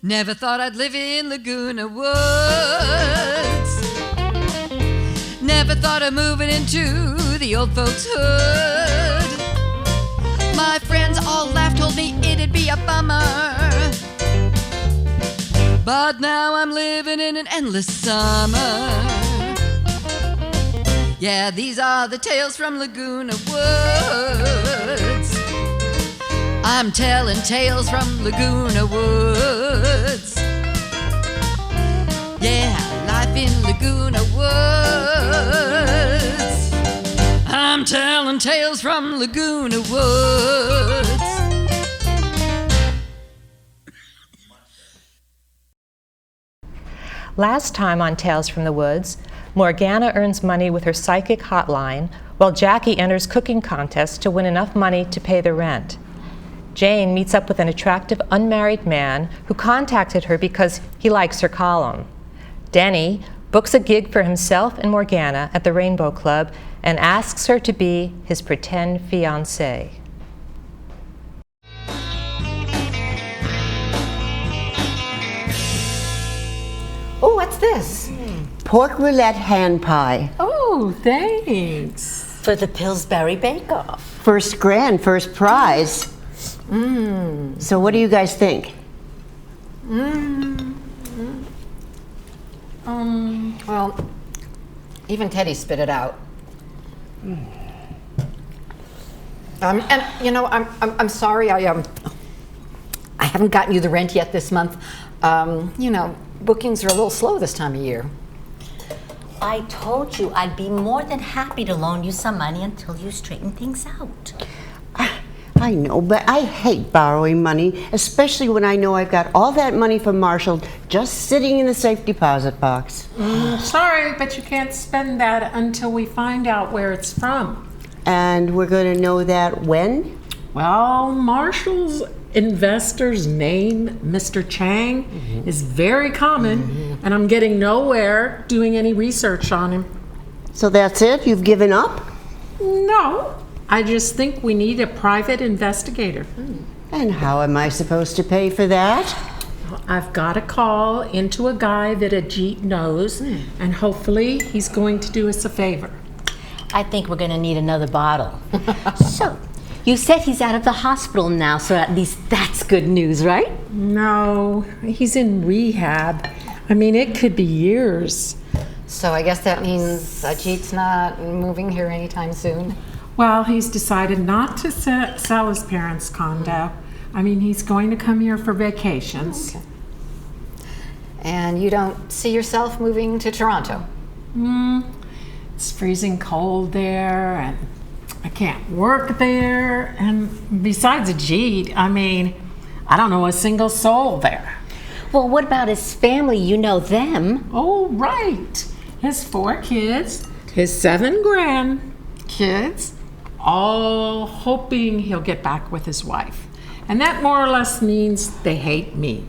Never thought I'd live in Laguna Woods. Never thought of moving into the old folks' hood. My friends all laughed, told me it'd be a bummer. But now I'm living in an endless summer. Yeah, these are the tales from Laguna Woods. I'm telling tales from Laguna Woods. Yeah, life in Laguna Woods. I'm telling tales from Laguna Woods. Last time on Tales from the Woods, Morgana earns money with her psychic hotline, while Jackie enters cooking contests to win enough money to pay the rent. Jane meets up with an attractive unmarried man who contacted her because he likes her column. Denny books a gig for himself and Morgana at the Rainbow Club and asks her to be his pretend fiancée. Oh, what's this? Pork roulette hand pie. Oh, thanks. For the Pillsbury Bake Off. First prize. So what do you guys think? Well, even Teddy spit it out. And you know, I'm sorry. I haven't gotten you the rent yet this month. You know, bookings are a little slow this time of year. I told you I'd be more than happy to loan you some money until you straighten things out. I know, but I hate borrowing money, especially when I know I've got all that money from Marshall just sitting in the safe deposit box. Sorry, but you can't spend that until we find out where it's from. And we're going to know that when? Well, Marshall's investor's name, Mr. Chang, is very common, and I'm getting nowhere doing any research on him. So that's it? You've given up? No, I just think we need a private investigator. And how am I supposed to pay for that? I've got to call into a guy that Ajit knows, and hopefully he's going to do us a favor. I think we're going to need another bottle. So, you said he's out of the hospital now, so at least that's good news, right? No, he's in rehab. I mean, it could be years. So I guess that means Ajit's not moving here anytime soon. Well, he's decided not to sell his parents' condo. I mean, he's going to come here for vacations. Okay. And you don't see yourself moving to Toronto? It's freezing cold there, and I can't work there. And besides Ajit, I mean, I don't know a single soul there. Well, what about his family? You know them. Oh, right. His 4 kids, his 7 grandkids, all hoping he'll get back with his wife. And that more or less means they hate me.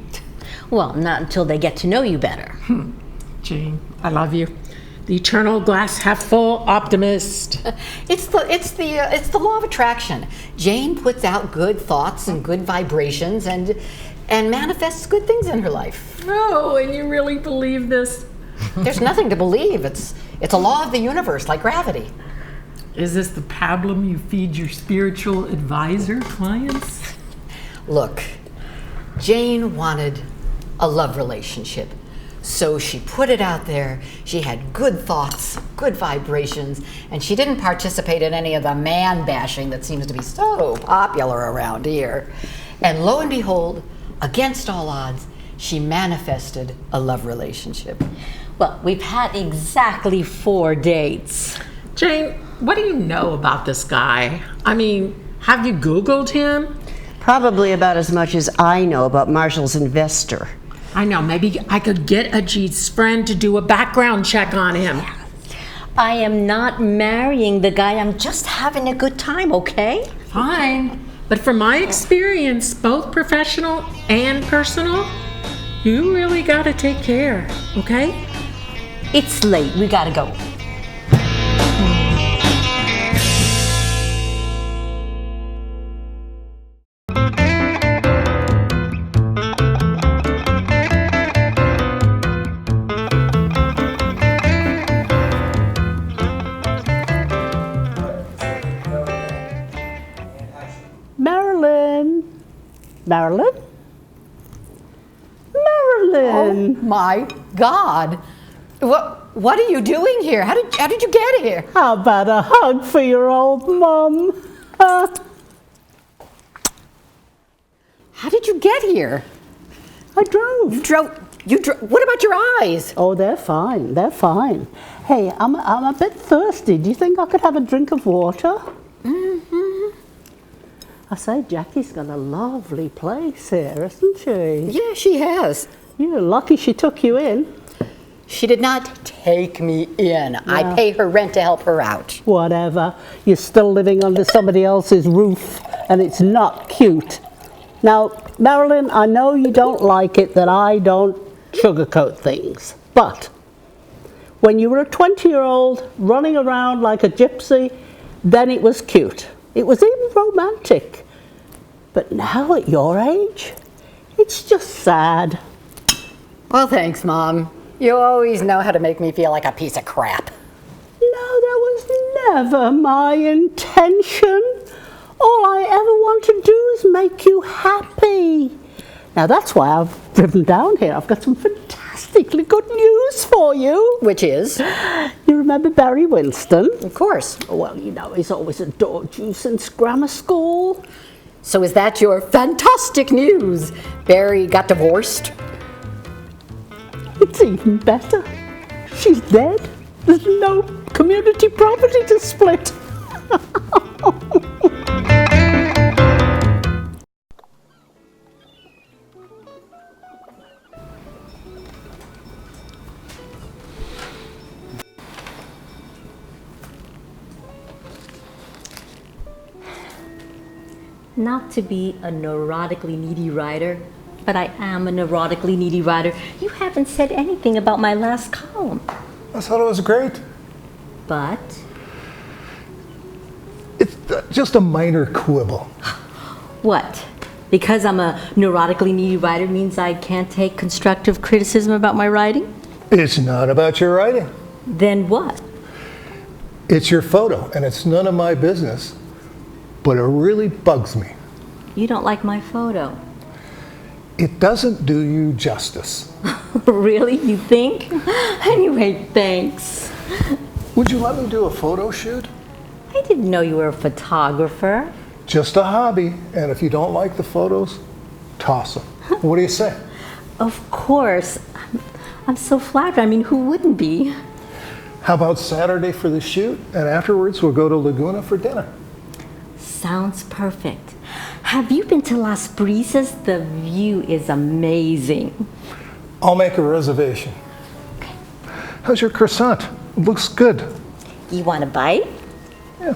Well, not until they get to know you better. Jane, I love you. The eternal glass half full optimist. It's the law of attraction. Jane puts out good thoughts and good vibrations and manifests good things in her life. Oh, and you really believe this? There's nothing to believe. It's a law of the universe, like gravity. Is this the pablum you feed your spiritual advisor clients? Look, Jane wanted a love relationship. So she put it out there. She had good thoughts, good vibrations, and she didn't participate in any of the man bashing that seems to be so popular around here. And lo and behold, against all odds, she manifested a love relationship. Well, we've had exactly 4 dates. Jane, what do you know about this guy? I mean, have you Googled him? Probably about as much as I know about Marshall's investor. I know, maybe I could get Ajit's friend to do a background check on him. I am not marrying the guy. I'm just having a good time, okay? Fine. But from my experience, both professional and personal, you really gotta take care, okay? It's late. We gotta go. Marilyn? Oh Marilyn! my God! What are you doing here? How did you get here? How about a hug for your old mum? How did you get here? I drove. You drove. What about your eyes? Oh, they're fine. They're fine. Hey, I'm a bit thirsty. Do you think I could have a drink of water? Mm-hmm. I say, Jackie's got a lovely place here, isn't she? Yeah, she has. You're lucky she took you in. She did not take me in. Yeah. I pay her rent to help her out. Whatever. You're still living under somebody else's roof, and it's not cute. Now, Marilyn, I know you don't like it that I don't sugarcoat things, but when you were a 20-year-old running around like a gypsy, then it was cute. It was even romantic. But now at your age, it's just sad. Well, thanks, Mom. You always know how to make me feel like a piece of crap. No, that was never my intention. All I ever want to do is make you happy. Now that's why I've driven down here. I've got some fantastically good news for you. Which is? You remember Barry Winston? Of course. Well, you know, he's always adored you since grammar school. So is that your fantastic news? Barry got divorced? It's even better. She's dead. There's no community property to split. Not to be a neurotically needy writer, but I am a neurotically needy writer. You haven't said anything about my last column. I thought it was great. But? It's just a minor quibble. What? Because I'm a neurotically needy writer means I can't take constructive criticism about my writing? It's not about your writing. Then what? It's your photo, and it's none of my business. But it really bugs me. You don't like my photo? It doesn't do you justice. Really? You think? Anyway, thanks. Would you let me do a photo shoot? I didn't know you were a photographer. Just a hobby, and if you don't like the photos, toss them. What do you say? Of course. I'm so flattered. I mean, who wouldn't be? How about Saturday for the shoot, and afterwards we'll go to Laguna for dinner? Sounds perfect. Have you been to Las Brisas? The view is amazing. I'll make a reservation. Okay. How's your croissant? It looks good. You want a bite? Yeah.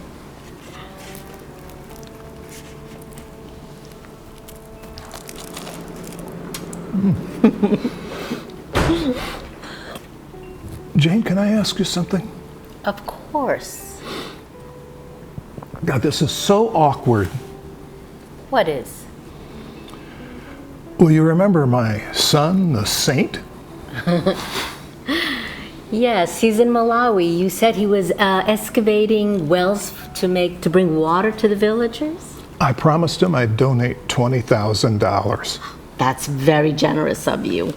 Jane, can I ask you something? Of course. God, this is so awkward. What is? Will you remember my son, the saint? Yes, he's in Malawi. You said he was excavating wells to bring water to the villagers? I promised him I'd donate $20,000. That's very generous of you.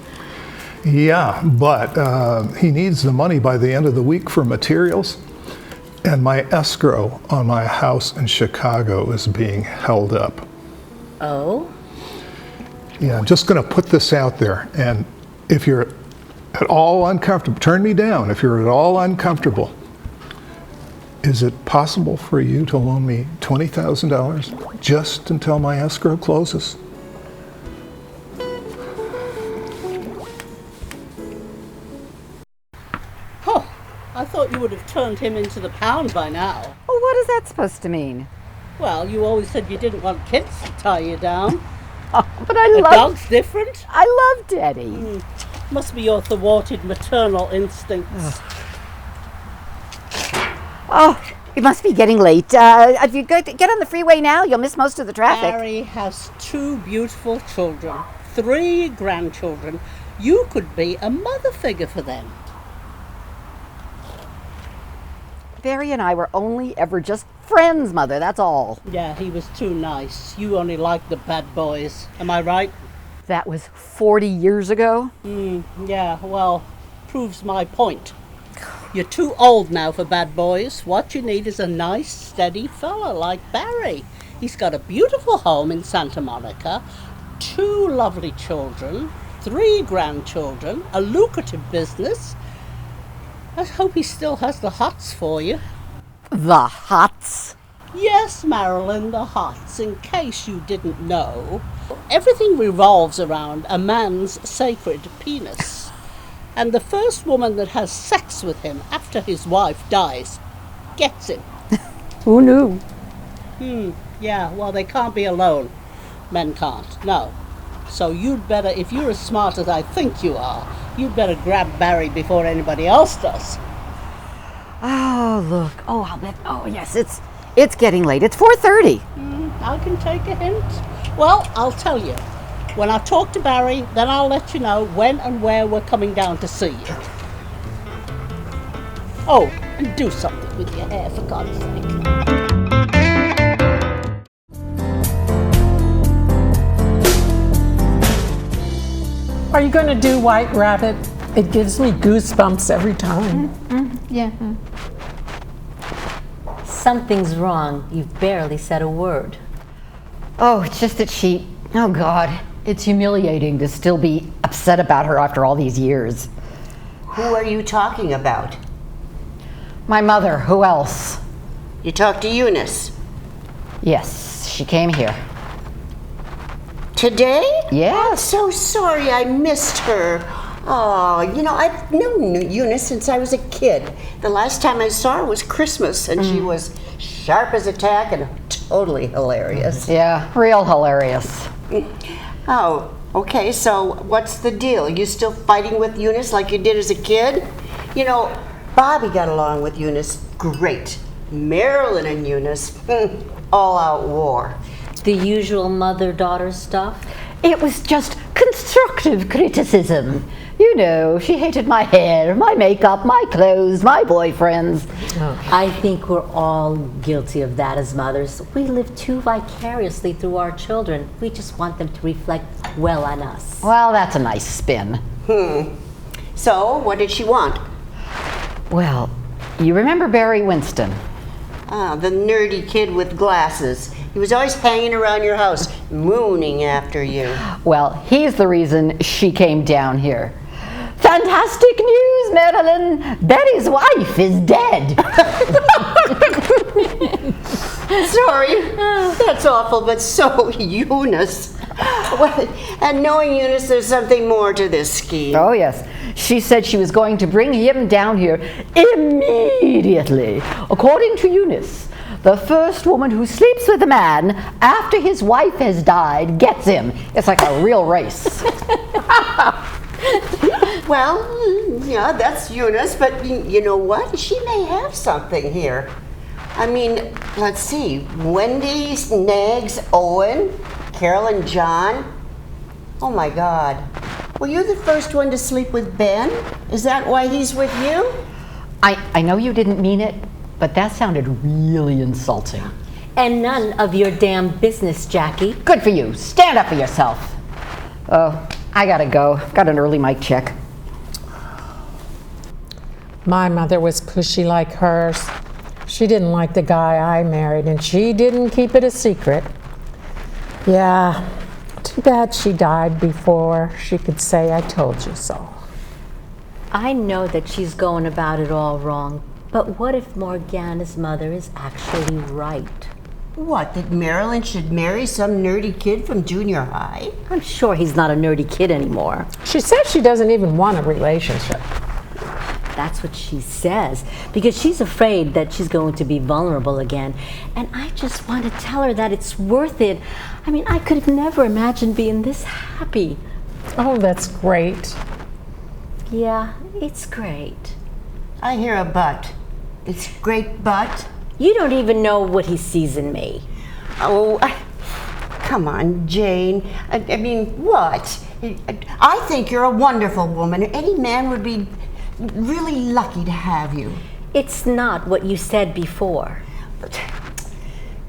Yeah, but he needs the money by the end of the week for materials. And my escrow on my house in Chicago is being held up. Oh? Yeah, I'm just going to put this out there. And if you're at all uncomfortable, turn me down. If you're at all uncomfortable, is it possible for you to loan me $20,000 just until my escrow closes? Oh, I thought you would have turned him into the pound by now. Well, what is that supposed to mean? Well, you always said you didn't want kids to tie you down. Oh, but I A love. dog's different. I love Daddy. Must be your thwarted maternal instincts. Oh, it must be getting late. If you get on the freeway now, you'll miss most of the traffic. Barry has 2 beautiful children, 3 grandchildren. You could be a mother figure for them. Barry and I were only ever just friends, Mother, that's all. Yeah, he was too nice. You only liked the bad boys. Am I right? That was 40 years ago. Yeah, well, proves my point. You're too old now for bad boys. What you need is a nice, steady fella like Barry. He's got a beautiful home in Santa Monica, 2 lovely children, 3 grandchildren, a lucrative business. I hope he still has the hots for you. The hots? Yes, Marilyn, the hots, in case you didn't know. Everything revolves around a man's sacred penis. And the first woman that has sex with him after his wife dies gets him. Who knew? Yeah, well, they can't be alone. Men can't, no. So you'd better, if you're as smart as I think you are, you'd better grab Barry before anybody else does. Oh, look. Oh, I'll bet. Oh, yes, it's getting late. It's 4:30. I can take a hint. Well, I'll tell you. When I talk to Barry, then I'll let you know when and where we're coming down to see you. Oh, and do something with your hair, for God's sake. Are you going to do White Rabbit? It gives me goosebumps every time. Yeah. Something's wrong. You've barely said a word. Oh, it's just that oh God, it's humiliating to still be upset about her after all these years. Who are you talking about? My mother, who else? You talked to Eunice. Yes, she came here. Today? Yes. I'm so sorry I missed her. Oh, I've known Eunice since I was a kid. The last time I saw her was Christmas, and she was sharp as a tack and totally hilarious. Yeah, real hilarious. Oh, okay, so what's the deal? You still fighting with Eunice like you did as a kid? Bobby got along with Eunice great. Marilyn and Eunice, all-out war. The usual mother-daughter stuff? It was just constructive criticism. She hated my hair, my makeup, my clothes, my boyfriends. I think we're all guilty of that as mothers. We live too vicariously through our children. We just want them to reflect well on us. Well, that's a nice spin. So, what did she want? Well, you remember Barry Winston? Ah, the nerdy kid with glasses. He was always hanging around your house, mooning after you. Well, he's the reason she came down here. Fantastic news, Marilyn! Betty's wife is dead. Sorry, that's awful, but so Eunice. Well, and knowing Eunice, there's something more to this scheme. Oh, yes. She said she was going to bring him down here immediately. According to Eunice, the first woman who sleeps with a man after his wife has died gets him. It's like a real race. Well, yeah, that's Eunice, but you know what? She may have something here. I mean, let's see. Wendy, Nags, Owen, Carol and John. Oh my God. Were you the first one to sleep with Ben? Is that why he's with you? I know you didn't mean it, but that sounded really insulting. And none of your damn business, Jackie. Good for you. Stand up for yourself. Oh, I gotta go. Got an early mic check. My mother was pushy like hers. She didn't like the guy I married, and she didn't keep it a secret. Yeah, too bad she died before she could say, I told you so. I know that she's going about it all wrong, but what if Morgana's mother is actually right? What, that Marilyn should marry some nerdy kid from junior high? I'm sure he's not a nerdy kid anymore. She says she doesn't even want a relationship. That's what she says, because she's afraid that she's going to be vulnerable again. And I just want to tell her that it's worth it. I mean, I could have never imagined being this happy. Oh, that's great. Yeah, it's great. I hear a but. It's great but. You don't even know what he sees in me. Oh, come on, Jane. I mean, what? I think you're a wonderful woman. Any man would be really lucky to have you. It's not what you said before.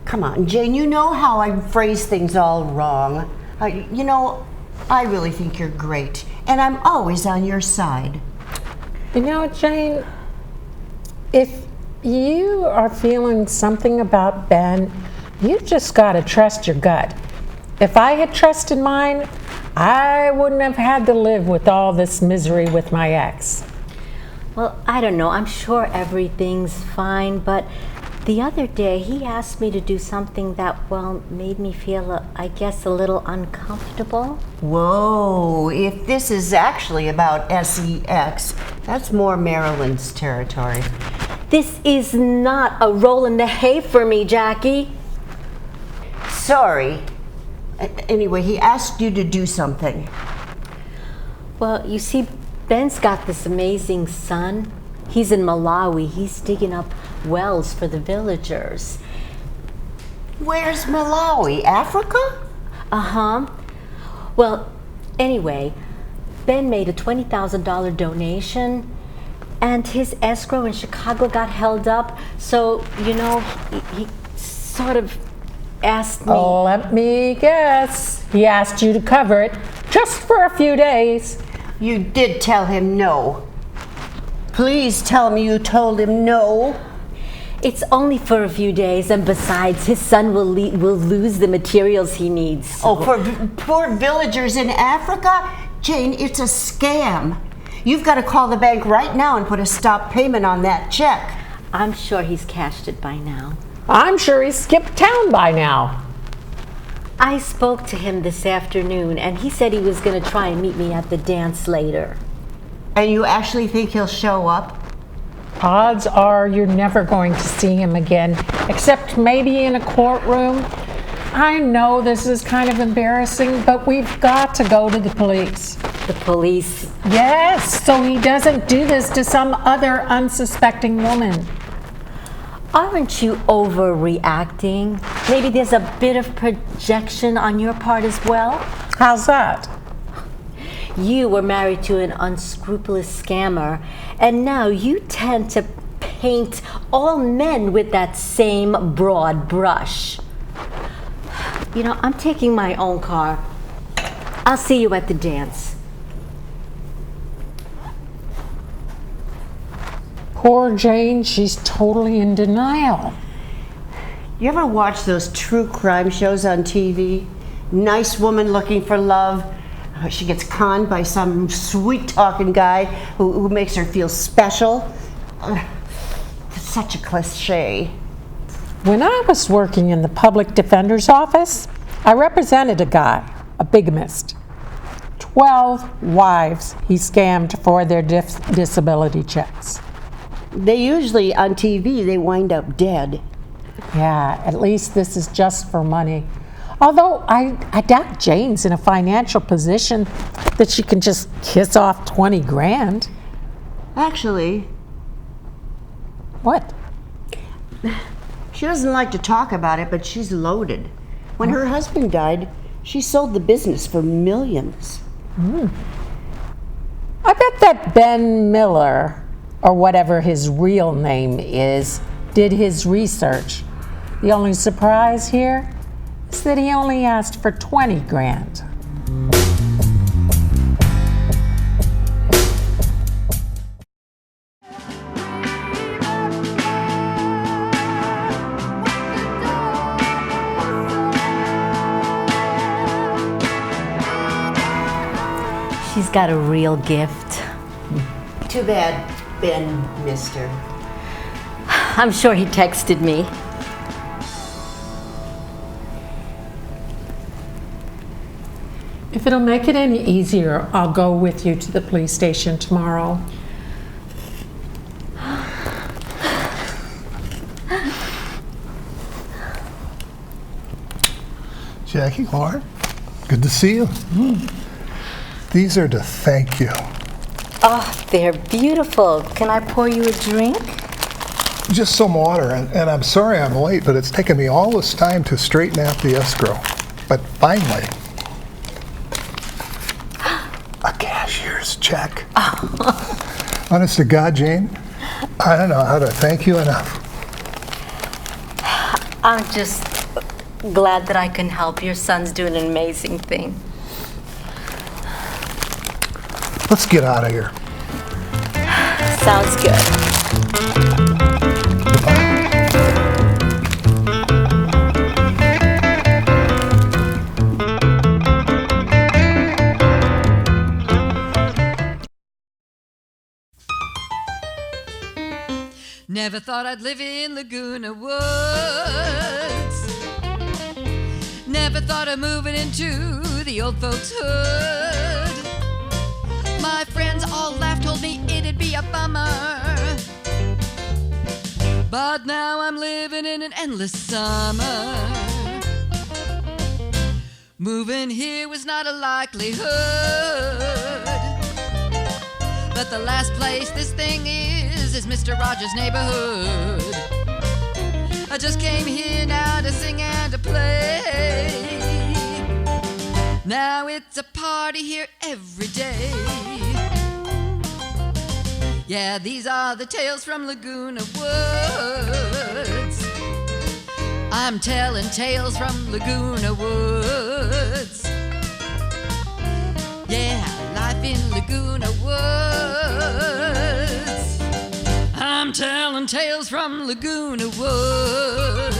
Come on, Jane, you know how I phrase things all wrong. You know, I really think you're great, and I'm always on your side. You know, Jane, if you are feeling something about Ben, you just got to trust your gut. If I had trusted mine, I wouldn't have had to live with all this misery with my ex. Well, I don't know. I'm sure everything's fine, but the other day he asked me to do something that, well, made me feel, I guess, a little uncomfortable. Whoa, if this is actually about sex, that's more Marilyn's territory. This is not a roll in the hay for me, Jackie. Sorry. Anyway, he asked you to do something. Well, you see, Ben's got this amazing son. He's in Malawi. He's digging up wells for the villagers. Where's Malawi? Africa? Uh-huh. Well, anyway, Ben made a $20,000 donation, and his escrow in Chicago got held up. So, you know, he sort of asked me. Oh, let me guess. He asked you to cover it just for a few days. You did tell him no. Please tell me you told him no. It's only for a few days, and besides, his son will lose the materials he needs. So. Oh, for poor villagers in Africa? Jane, it's a scam. You've got to call the bank right now and put a stop payment on that check. I'm sure he's cashed it by now. I'm sure he's skipped town by now. I spoke to him this afternoon, and he said he was going to try and meet me at the dance later. And you actually think he'll show up? Odds are you're never going to see him again, except maybe in a courtroom. I know this is kind of embarrassing, but we've got to go to the police. The police? Yes, so he doesn't do this to some other unsuspecting woman. Aren't you overreacting? Maybe there's a bit of projection on your part as well? How's that? You were married to an unscrupulous scammer, and now you tend to paint all men with that same broad brush. You know, I'm taking my own car. I'll see you at the dance. Poor Jane, she's totally in denial. You ever watch those true crime shows on TV? Nice woman looking for love. She gets conned by some sweet-talking guy who makes her feel special. It's such a cliche. When I was working in the public defender's office, I represented a guy, a bigamist. 12 wives he scammed for their disability checks. They usually, on TV, they wind up dead. Yeah, at least this is just for money. Although I doubt Jane's in a financial position that she can just kiss off 20 grand. Actually, What? she doesn't like to talk about it, but she's loaded. When her husband died, she sold the business for millions. I bet that Ben Miller, or whatever his real name is, did his research. The only surprise here is that he only asked for 20 grand. She's got a real gift. Too bad Ben missed her. I'm sure he texted me. If it'll make it any easier, I'll go with you to the police station tomorrow. Jackie, Lauren, good to see you. These are to thank you. Oh, they're beautiful. Can I pour you a drink? Just some water, and I'm sorry I'm late, but it's taken me all this time to straighten out the escrow. But finally, a cashier's check. Honest to God, Jane, I don't know how to thank you enough. I'm just glad that I can help. Your son's doing an amazing thing. Let's get out of here. Sounds good. Never thought I'd live in Laguna Woods. Never thought of moving into the old folks' hood. My friends all laughed, told me it'd be a bummer. But now I'm living in an endless summer. Moving here was not a likelihood. But the last place this thing is Mr. Rogers' neighborhood. I just came here now to sing and to play. Now it's a party here every day. Yeah, these are the tales from Laguna Woods. I'm telling tales from Laguna Woods. Yeah, life in Laguna Woods. I'm telling tales from Laguna Woods.